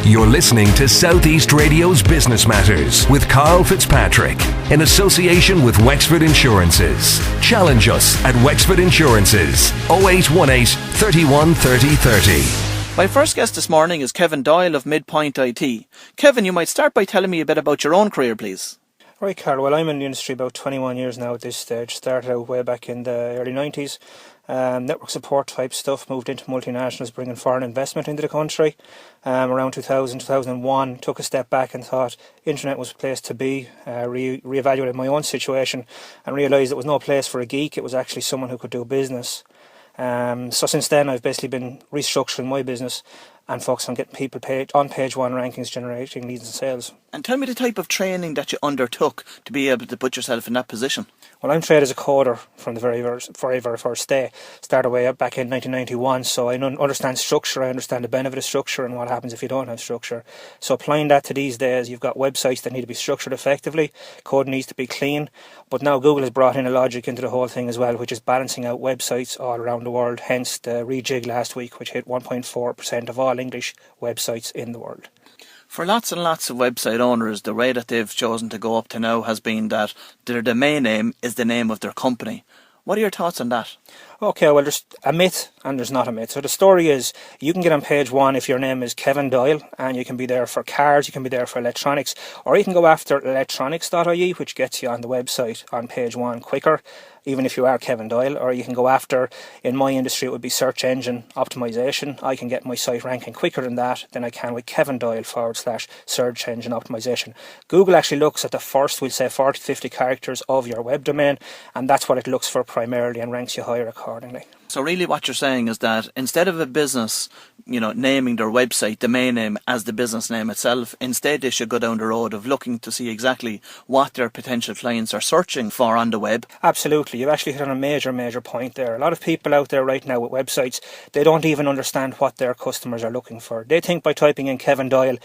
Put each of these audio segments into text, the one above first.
You're listening to Southeast Radio's Business Matters with Karl Fitzpatrick in association with Wexford Insurances. Challenge us at Wexford Insurances 0818 31 30 30. My first guest this morning is Kevin Doyle of Midpoint IT. Kevin, you might start by telling me a bit about your own career, please. Right, Karl. Well, I'm in the industry about 21 years now at this stage. Started out way back in the early 90s. Network support type stuff, moved into multinationals, bringing foreign investment into the country. Around 2000, 2001, took a step back and thought internet was a place to be, re-evaluated my own situation and realised it was no place for a geek, it was actually someone who could do business. So since then I've basically been restructuring my business and focus on getting people on page one rankings, generating leads and sales. And tell me the type of training that you undertook to be able to put yourself in that position. Well, I'm trained as a coder from the very first day. Started way up back in 1991, so I understand structure, I understand the benefit of structure and what happens if you don't have structure. So applying that to these days, you've got websites that need to be structured effectively, code needs to be clean, but now Google has brought in a logic into the whole thing as well, which is balancing out websites all around the world, hence the rejig last week, which hit 1.4% of all English websites in the world. For lots and lots of website owners, the way that they've chosen to go up to now has been that their domain name is the name of their company. What are your thoughts on that? Okay, well, there's a myth and there's not a myth. So the story is you can get on page one if your name is Kevin Doyle, and you can be there for cars, you can be there for electronics, or you can go after electronics.ie, which gets you on the website on page one quicker, even if you are Kevin Doyle. Or you can go after, in my industry it would be search engine optimization. I can get my site ranking quicker than that than I can with Kevin Doyle / search engine optimization. Google actually looks at the first, we'll say 40 to 50 characters of your web domain, and that's what it looks for primarily and ranks you higher accordingly. So really what you're saying is that instead of a business, naming their website domain name as the business name itself, instead they should go down the road of looking to see exactly what their potential clients are searching for on the web. Absolutely. You've actually hit on a major point there. A lot of people out there right now with websites, they don't even understand what their customers are looking for. They think by typing in Kevin Doyle,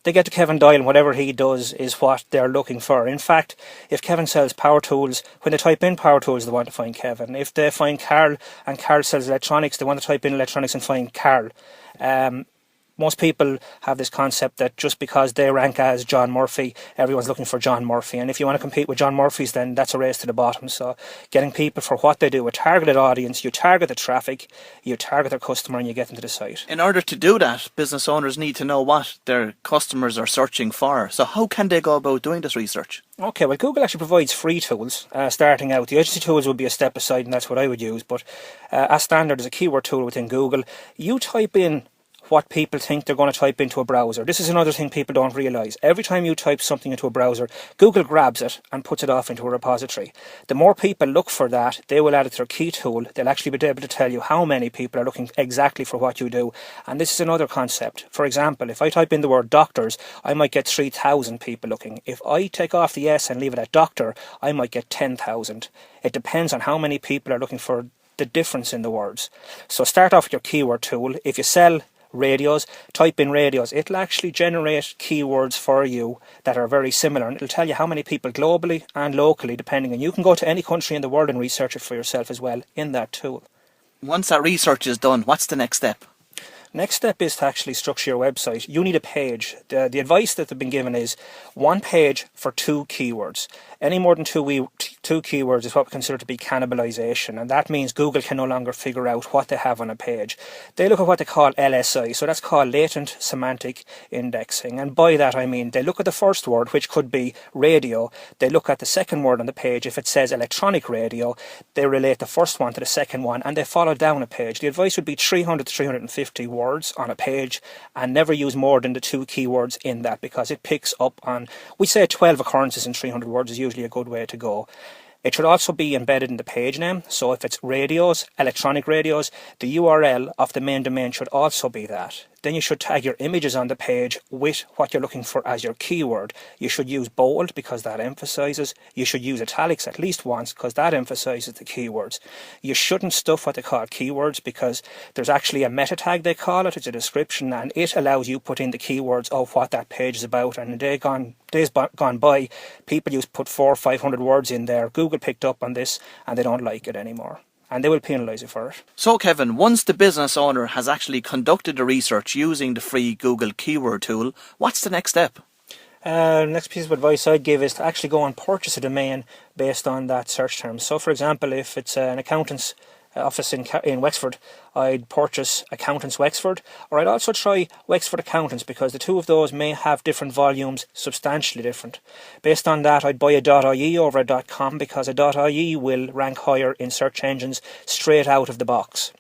they get to Kevin Doyle and whatever he does is what they're looking for. In fact, if Kevin sells power tools, when they type in power tools, they want to find Kevin. If they find Karl and Karl sells electronics, they want to type in electronics and find Karl. Most people have this concept that just because they rank as John Murphy, everyone's looking for John Murphy. And if you want to compete with John Murphys, then that's a race to the bottom. So getting people for what they do, a targeted audience, you target the traffic, you target their customer, and you get them to the site. In order to do that, business owners need to know what their customers are searching for. So how can they go about doing this research? Okay, well, Google actually provides free tools starting out. The agency tools would be a step aside, and that's what I would use. But as standard, there's a keyword tool within Google. You type in what people think they're going to type into a browser. This is another thing people don't realise. Every time you type something into a browser, Google grabs it and puts it off into a repository. The more people look for that, they will add it to their key tool. They'll actually be able to tell you how many people are looking exactly for what you do. And this is another concept. For example, if I type in the word doctors, I might get 3,000 people looking. If I take off the S and leave it at doctor, I might get 10,000. It depends on how many people are looking for the difference in the words. So start off with your keyword tool. If you sell radios, type in radios. It'll actually generate keywords for you that are very similar, and it'll tell you how many people globally and locally, depending, and you can go to any country in the world and research it for yourself as well in that tool. Once that research is done, what's the next step? Next step is to actually structure your website. You need a page. The advice that they've been given is one page for 2 keywords. Any more than two keywords is what we consider to be cannibalization, and that means Google can no longer figure out what they have on a page. They look at what they call LSI, so that's called latent semantic indexing, and by that I mean they look at the first word, which could be radio. They look at the second word on the page. If it says electronic radio, they relate the first one to the second one, and they follow down a page. The advice would be 300 to 350 words on a page, and never use more than the 2 keywords in that, because it picks up on, we say 12 occurrences in 300 words is usually a good way to go. It should also be embedded in the page name. So if it's radios, electronic radios, the URL of the main domain should also be that. Then you should tag your images on the page with what you're looking for as your keyword. You should use bold because that emphasizes. You should use italics at least once because that emphasizes the keywords. You shouldn't stuff what they call keywords because there's actually a meta tag, they call it. It's a description, and it allows you to put in the keywords of what that page is about. And in days gone by, people used to put 400 or 500 words in there. Google picked up on this and they don't like it anymore. and they will penalise you for it. So Kevin, once the business owner has actually conducted the research using the free Google keyword tool, what's the next step? Next piece of advice I'd give is to actually go and purchase a domain based on that search term. So for example, if it's an accountant's office in Wexford, I'd purchase Accountants Wexford, or I'd also try Wexford Accountants, because the two of those may have different volumes, substantially different. Based on that, I'd buy a .ie over a .com, because a .ie will rank higher in search engines straight out of the box.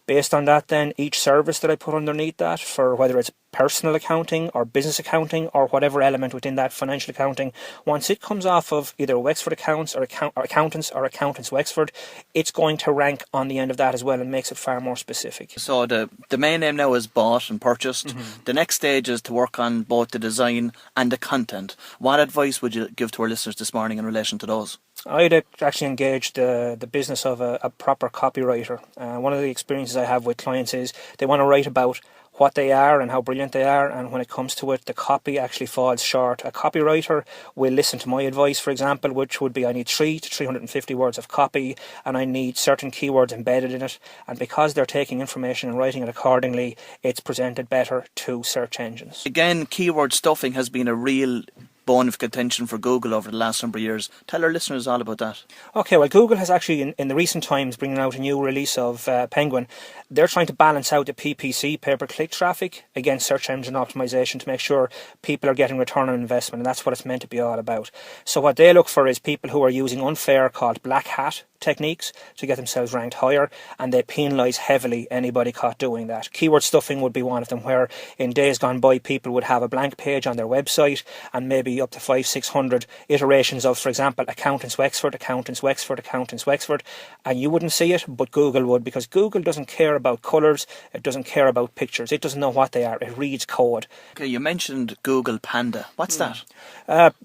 Based on that then, each service that I put underneath that, for whether it's personal accounting or business accounting or whatever element within that financial accounting, once it comes off of either Wexford Accounts or Accountants or Accountants Wexford, it's going to rank on the end of that as well and makes it far more specific. So the domain name now is bought and purchased. The next stage is to work on both the design and the content. What advice would you give to our listeners this morning in relation to those? I'd actually engage the business of a proper copywriter. One of the experiences I have with clients is they want to write about what they are and how brilliant they are, and when it comes to it, the copy actually falls short. A copywriter will listen to my advice, for example, which would be I need 3 to 350 words of copy, and I need certain keywords embedded in it, and because they're taking information and writing it accordingly, it's presented better to search engines. Again, keyword stuffing has been a real bone of contention for Google over the last number of years. Tell our listeners all about that. Okay, well, Google has actually, in the recent times, bringing out a new release of Penguin. They're trying to balance out the PPC, pay-per-click traffic, against search engine optimization to make sure people are getting return on investment, and that's what it's meant to be all about. So what they look for is people who are using unfair, called black hat techniques, to get themselves ranked higher, and they penalise heavily anybody caught doing that. Keyword stuffing would be one of them, where in days gone by people would have a blank page on their website and maybe up to 500-600 iterations of, for example, Accountants Wexford, Accountants Wexford, Accountants Wexford, and you wouldn't see it, but Google would, because Google doesn't care about colours, it doesn't care about pictures, it doesn't know what they are, it reads code. Okay, you mentioned Google Panda. What's that?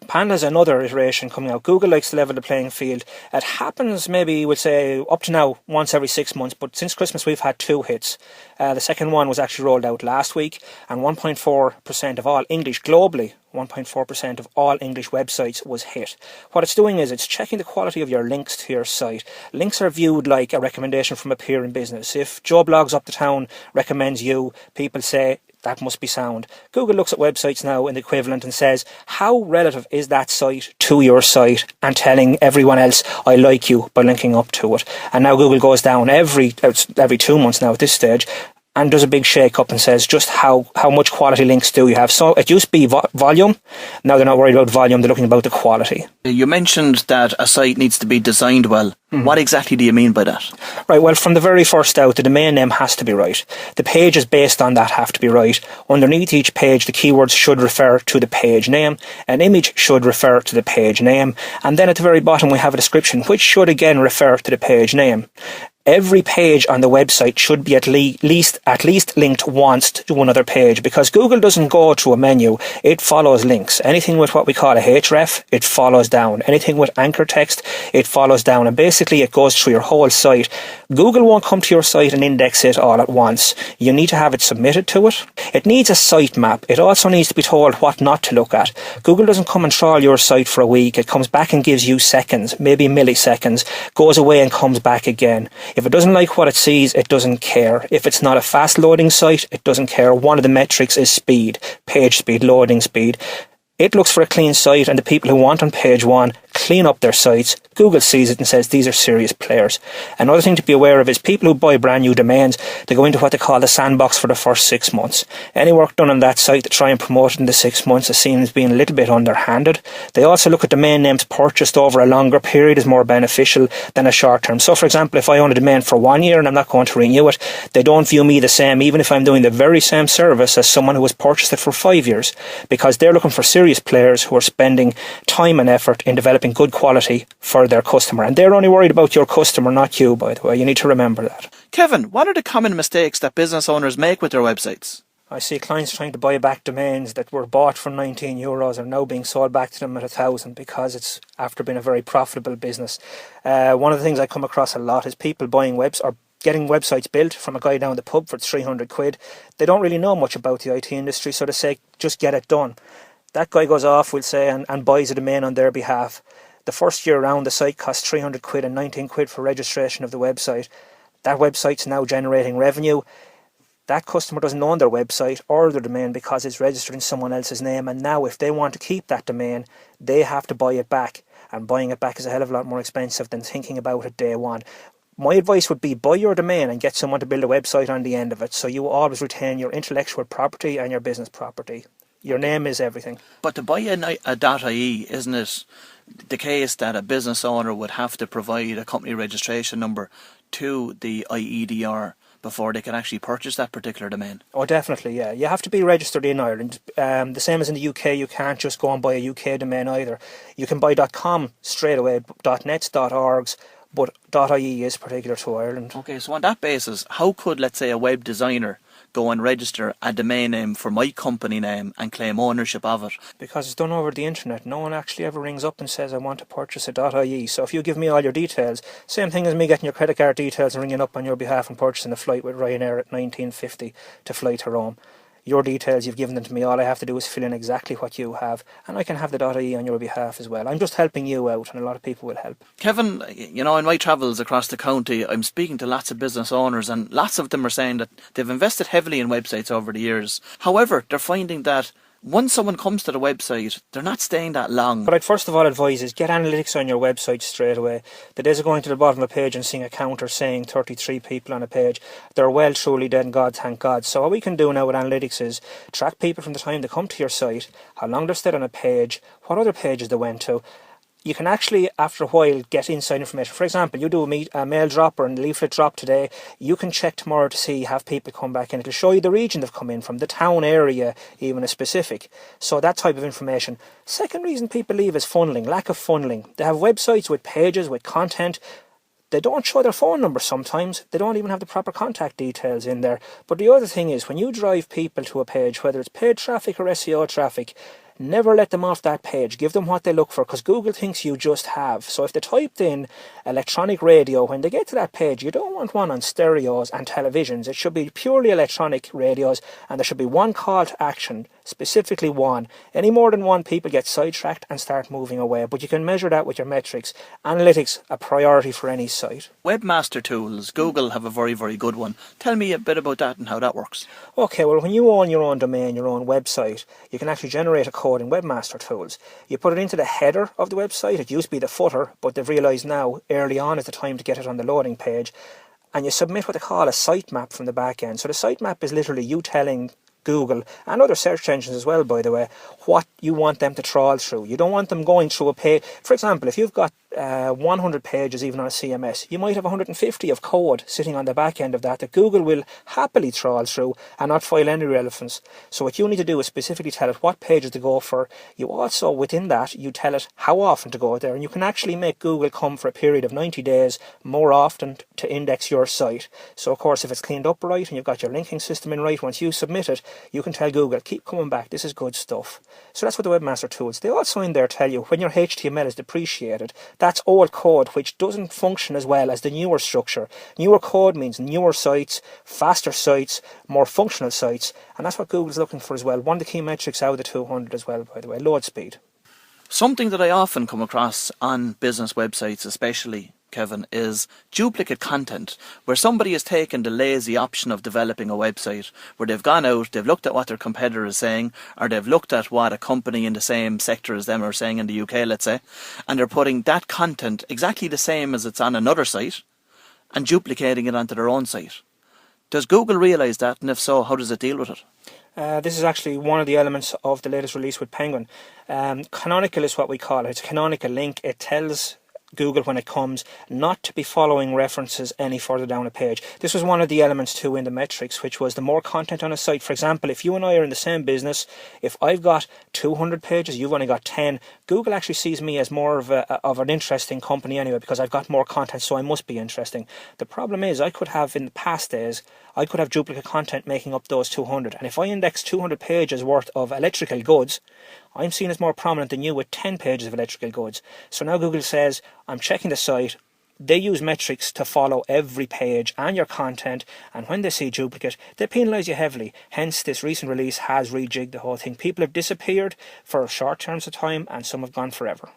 Panda's another iteration coming out. Google likes to level the playing field. It happens maybe, we'll say, up to now once every 6 months, but since Christmas we've had 2 hits. The second one was actually rolled out last week, and 1.4% of all English globally, 1.4% of all English websites was hit. What it's doing is it's checking the quality of your links to your site. Links are viewed like a recommendation from a peer in business. If Joe Blogs Up the Town recommends you, people say, that must be sound. Google looks at websites now in the equivalent and says, how relative is that site to your site, and telling everyone else, I like you, by linking up to it. And now Google goes down every 2 months now at this stage, and does a big shake up and says just how much quality links do you have. So it used to be volume, now they're not worried about volume, they're looking about the quality. You mentioned that a site needs to be designed well. What exactly do you mean by that? Right, well, from the very first out, the domain name has to be right. The pages based on that have to be right. Underneath each page, the keywords should refer to the page name. An image should refer to the page name. And then at the very bottom, we have a description, which should again refer to the page name. Every page on the website should be at least linked once to another page, because Google doesn't go through a menu, it follows links. Anything with what we call a href, it follows down. Anything with anchor text, it follows down, and basically it goes through your whole site. Google won't come to your site and index it all at once. You need to have it submitted to it. It needs a sitemap. It also needs to be told what not to look at. Google doesn't come and trawl your site for a week. It comes back and gives you seconds, maybe milliseconds, goes away and comes back again. If it doesn't like what it sees, it doesn't care. If it's not a fast loading site, it doesn't care. One of the metrics is speed, page speed, loading speed. It looks for a clean site, and the people who want on page 1 clean up their sites. Google sees it and says these are serious players. Another thing to be aware of is people who buy brand new domains, they go into what they call the sandbox for the first 6 months. Any work done on that site to try and promote it in the 6 months is seen as being a little bit underhanded. They also look at domain names purchased over a longer period as more beneficial than a short term. So for example, if I own a domain for 1 year and I'm not going to renew it, they don't view me the same, even if I'm doing the very same service as someone who has purchased it for 5 years, because they're looking for serious players who are spending time and effort in developing good quality for their customer. And they're only worried about your customer, not you, by the way. You need to remember that. Kevin, what are the common mistakes that business owners make with their websites? I see clients trying to buy back domains that were bought for €19 are now being sold back to them at $1,000 because it's after being a very profitable business. One of the things I come across a lot is people buying getting websites built from a guy down the pub for 300 quid. They don't really know much about the IT industry, so they say, just get it done. That guy goes off, we'll say, and buys a domain on their behalf. The first year around, the site cost 300 quid and 19 quid for registration of the website. That website's now generating revenue. That customer doesn't own their website or their domain because it's registered in someone else's name, and now if they want to keep that domain, they have to buy it back, and buying it back is a hell of a lot more expensive than thinking about it day one. My advice would be buy your domain and get someone to build a website on the end of it, so you always retain your intellectual property and your business property. Your name is everything. But to buy a .ie, isn't it the case that a business owner would have to provide a company registration number to the IEDR before they can actually purchase that particular domain? Oh, definitely, yeah. You have to be registered in Ireland. The same as in the UK, you can't just go and buy a UK domain either. You can buy .com straight away, .nets, .orgs, but .ie is particular to Ireland. Okay, so on that basis, how could, let's say, a web designer go and register a domain name for my company name and claim ownership of it? Because it's done over the internet. No one actually ever rings up and says, I want to purchase a .ie. So if you give me all your details, same thing as me getting your credit card details and ringing up on your behalf and purchasing a flight with Ryanair at $19.50 to fly to Rome. Your details, you've given them to me. All I have to do is fill in exactly what you have, and I can have the .ie on your behalf as well. I'm just helping you out, and a lot of people will help. Kevin, you know, in my travels across the county, I'm speaking to lots of business owners, and lots of them are saying that they've invested heavily in websites over the years. However, they're finding that once someone comes to the website, they're not staying that long. What I'd first of all advise is get analytics on your website straight away. The days of going to the bottom of a page and seeing a counter saying 33 people on a page, they're well truly dead and God, thank God. So what we can do now with analytics is track people from the time they come to your site, how long they've stayed on a page, what other pages they went to. You can actually, after a while, get inside information. For example, you do a mail drop or a leaflet drop today. You can check tomorrow to see have people come back in. It'll show you the region they've come in from, the town area, even a specific. So that type of information. Second reason people leave is funneling, lack of funneling. They have websites with pages, with content. They don't show their phone number sometimes. They don't even have the proper contact details in there. But the other thing is, when you drive people to a page, whether it's paid traffic or SEO traffic, never let them off that page. Give them what they look for, because Google thinks you just have. So if they typed in electronic radio, when they get to that page, you don't want one on stereos and televisions. It should be purely electronic radios, and there should be one call to action, specifically one. Any more than one, people get sidetracked and start moving away. But you can measure that with your metrics. Analytics, a priority for any site. Webmaster Tools, Google have a very, very good one. Tell me a bit about that and how that works. Okay, well, when you own your own domain, your own website, you can actually generate a code in Webmaster Tools. You put it into the header of the website. It used to be the footer, but they've realised now early on is the time to get it on the loading page. And you submit what they call a sitemap from the back end. So the sitemap is literally you telling Google and other search engines as well, by the way, what you want them to trawl through. You don't want them going through a page. For example, if you've got 100 pages even on a CMS, you might have 150 of code sitting on the back end of that Google will happily trawl through and not find any relevance. So what you need to do is specifically tell it what pages to go for. You also, within that, you tell it how often to go there, and you can actually make Google come for a period of 90 days more often to index your site. So of course, if it's cleaned up right and you've got your linking system in right, once you submit it, you can tell Google, keep coming back, this is good stuff. So that's what the Webmaster Tools. They also in there tell you when your HTML is depreciated, that's old code which doesn't function as well as the newer structure. Newer code means newer sites, faster sites, more functional sites, and that's what Google's looking for as well. One of the key metrics out of the 200 as well, by the way, load speed. Something that I often come across on business websites especially, Kevin, is duplicate content, where somebody has taken the lazy option of developing a website, where they've gone out, they've looked at what their competitor is saying, or they've looked at what a company in the same sector as them are saying in the UK, let's say, and they're putting that content exactly the same as it's on another site and duplicating it onto their own site. Does Google realise that, and if so, how does it deal with it? This is actually one of the elements of the latest release with Penguin. Canonical is what we call it. It's a canonical link. It tells Google when it comes not to be following references any further down a page. This was one of the elements too in the metrics, which was the more content on a site. For example, if you and I are in the same business, if I've got 200 pages, you've only got 10, Google actually sees me as more of an interesting company anyway, because I've got more content, so I must be interesting. The problem is I could have, in the past days, I could have duplicate content making up those 200, and if I index 200 pages worth of electrical goods, I'm seen as more prominent than you with 10 pages of electrical goods. So now Google says, I'm checking the site. They use metrics to follow every page and your content, and when they see duplicate, they penalise you heavily. Hence, this recent release has rejigged the whole thing. People have disappeared for short terms of time, and some have gone forever.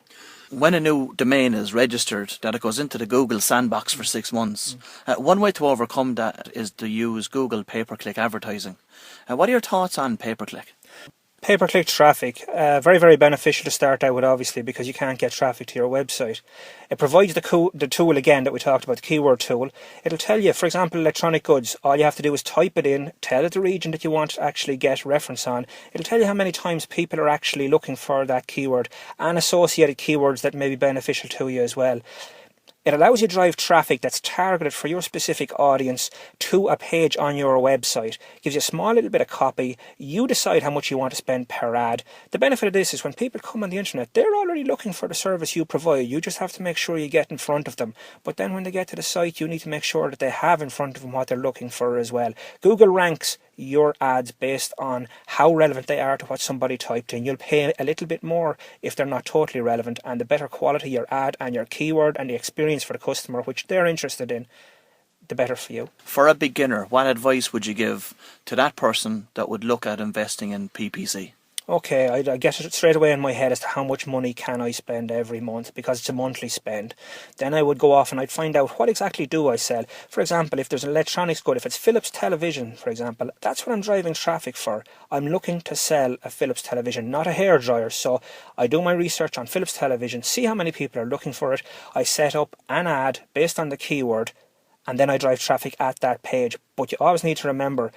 when a new domain is registered, that it goes into the Google sandbox for 6 months. One way to overcome that is to use Google pay-per-click advertising. What are your thoughts on pay-per-click? Pay-per-click traffic, very, very beneficial to start out with, obviously, because you can't get traffic to your website. It provides the tool, again, that we talked about, the keyword tool. It'll tell you, for example, electronic goods. All you have to do is type it in, tell it the region that you want to actually get reference on. It'll tell you how many times people are actually looking for that keyword and associated keywords that may be beneficial to you as well. It allows you to drive traffic that's targeted for your specific audience to a page on your website. It gives you a small little bit of copy. You decide how much you want to spend per ad. The benefit of this is when people come on the internet, they're already looking for the service you provide. You just have to make sure you get in front of them. But then when they get to the site, you need to make sure that they have in front of them what they're looking for as well. Google ranks your ads based on how relevant they are to what somebody typed in. You'll pay a little bit more if they're not totally relevant, and the better quality your ad and your keyword and the experience for the customer which they're interested in, the better for you. For a beginner, what advice would you give to that person that would look at investing in PPC? Okay, I get it straight away in my head as to how much money can I spend every month, because it's a monthly spend. Then I would go off and I'd find out what exactly do I sell. For example, if there's an electronics good, if it's Philips television, for example, that's what I'm driving traffic for. I'm looking to sell a Philips television, not a hairdryer. So I do my research on Philips television, see how many people are looking for it. I set up an ad based on the keyword, and then I drive traffic at that page. But you always need to remember,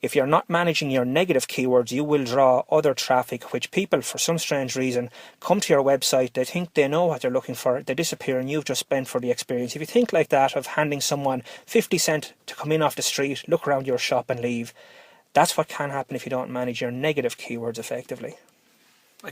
if you're not managing your negative keywords, you will draw other traffic, which people, for some strange reason, come to your website, they think they know what they're looking for, they disappear, and you've just spent for the experience. If you think like that, of handing someone 50 cents to come in off the street, look around your shop and leave, that's what can happen if you don't manage your negative keywords effectively.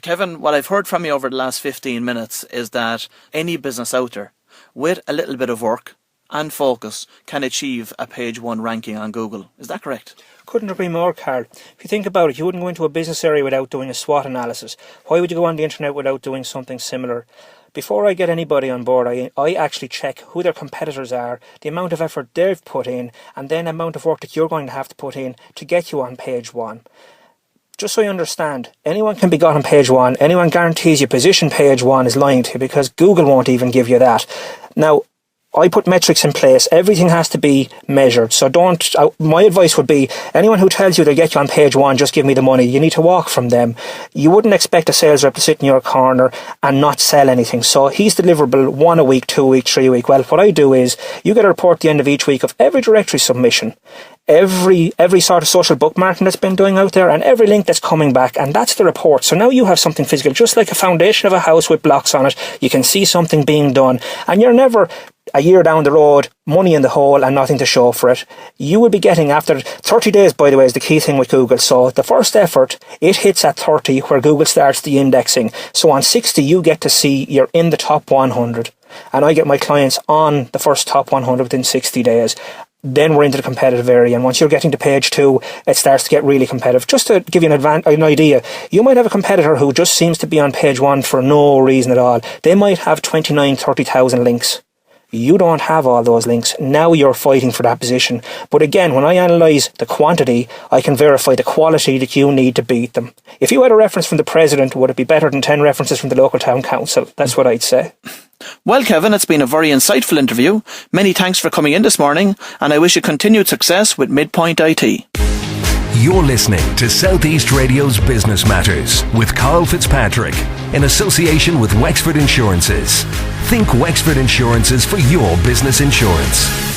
Kevin, what I've heard from you over the last 15 minutes is that any business out there, with a little bit of work and focus, can achieve a page 1 ranking on Google. Is that correct? Couldn't agree more, Karl. If you think about it, you wouldn't go into a business area without doing a SWOT analysis. Why would you go on the internet without doing something similar? Before I get anybody on board, I actually check who their competitors are, the amount of effort they've put in, and then the amount of work that you're going to have to put in to get you on page 1. Just so you understand, anyone can be got on page 1. Anyone guarantees you position page 1 is lying to you, because Google won't even give you that. Now, I put metrics in place. Everything has to be measured. So my advice would be, anyone who tells you they'll get you on page 1, just give me the money. You need to walk from them. You wouldn't expect a sales rep to sit in your corner and not sell anything. So he's deliverable 1 a week, 2 a week, 3 a week. Well, what I do is, you get a report at the end of each week of every directory submission, every sort of social bookmarking that's been doing out there, and every link that's coming back, and that's the report. So now you have something physical, just like a foundation of a house with blocks on it. You can see something being done, and you're never a year down the road, money in the hole and nothing to show for it. You will be getting, after 30 days, by the way, is the key thing with Google. So the first effort, it hits at 30, where Google starts the indexing. So on 60, you get to see you're in the top 100. And I get my clients on the first top 100 within 60 days. Then we're into the competitive area, and once you're getting to page 2, it starts to get really competitive. Just to give you an idea, you might have a competitor who just seems to be on page 1 for no reason at all. They might have 30,000 links. You don't have all those links. Now you're fighting for that position. But again, when I analyse the quantity, I can verify the quality that you need to beat them. If you had a reference from the president, would it be better than 10 references from the local town council? That's what I'd say. Well, Kevin, it's been a very insightful interview. Many thanks for coming in this morning, and I wish you continued success with Midpoint IT. You're listening to Southeast Radio's Business Matters with Karl Fitzpatrick in association with Wexford Insurances. Think Wexford Insurances for your business insurance.